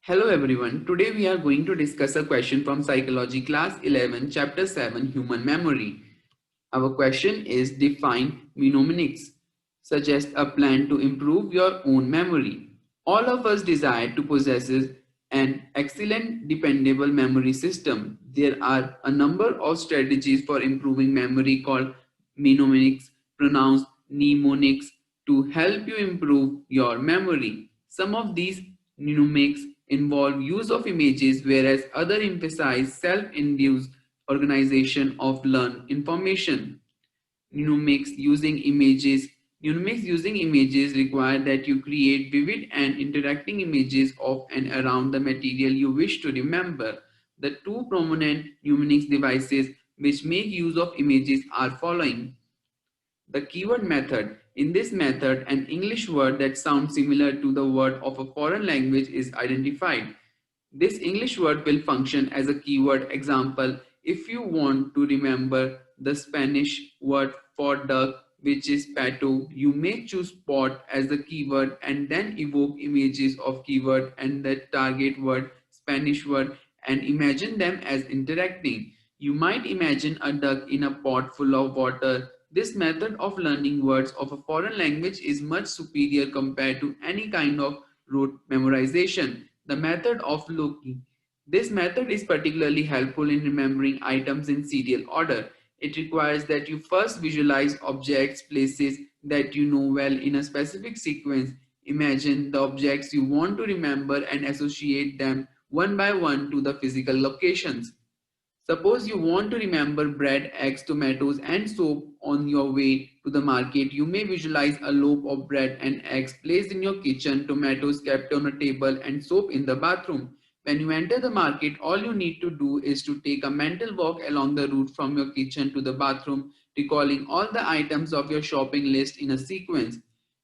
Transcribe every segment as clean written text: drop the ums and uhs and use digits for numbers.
Hello everyone. Today we are going to discuss a question from Psychology Class 11, Chapter 7, Human Memory. Our question is define mnemonics. Suggest a plan to improve your own memory. All of us desire to possess an excellent, dependable memory system. There are a number of strategies for improving memory called mnemonics, pronounced mnemonics, to help you improve your memory. Some of these mnemonics involve use of images, whereas other emphasize self-induced organization of learned information. Mnemonics using images. Mnemonics using images require that you create vivid and interacting images of and around the material you wish to remember. The two prominent mnemonics devices which make use of images are following. The keyword method. In this method, an English word that sounds similar to the word of a foreign language is identified. This English word will function as a keyword. Example, if you want to remember the Spanish word for duck, which is pato, you may choose pot as the keyword and then evoke images of keyword and the target word, Spanish word, and imagine them as interacting. You might imagine a duck in a pot full of water. This method of learning words of a foreign language is much superior compared to any kind of rote memorization. The method of looking. This method is particularly helpful in remembering items in serial order. It requires that you first visualize objects, places that you know well in a specific sequence. Imagine the objects you want to remember and associate them one by one to the physical locations. Suppose you want to remember bread, eggs, tomatoes, and soap on your way to the market. You may visualize a loaf of bread and eggs placed in your kitchen, tomatoes kept on a table, and soap in the bathroom. When you enter the market, all you need to do is to take a mental walk along the route from your kitchen to the bathroom, recalling all the items of your shopping list in a sequence.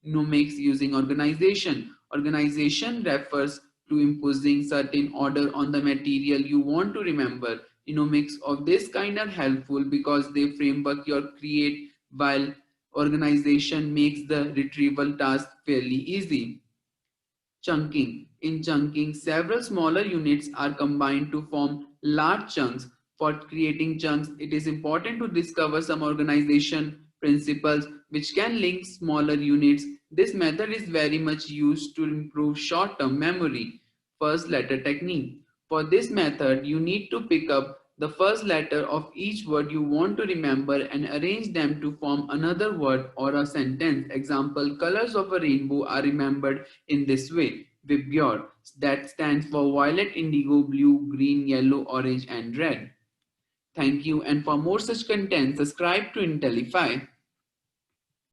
Mnemonics using organization. Organization refers to imposing certain order on the material you want to remember. Mnemonics of this kind are helpful because they framework your create, while organization makes the retrieval task fairly easy. Chunking. In chunking, several smaller units are combined to form large chunks. For creating chunks, it is important to discover some organization principles which can link smaller units. This method is very much used to improve short-term memory. First letter technique. For this method, you need to pick up the first letter of each word you want to remember and arrange them to form another word or a sentence. Example, colors of a rainbow are remembered in this way. Vibgyor, that stands for violet, indigo, blue, green, yellow, orange, and red. Thank you, and for more such content, subscribe to Intellify.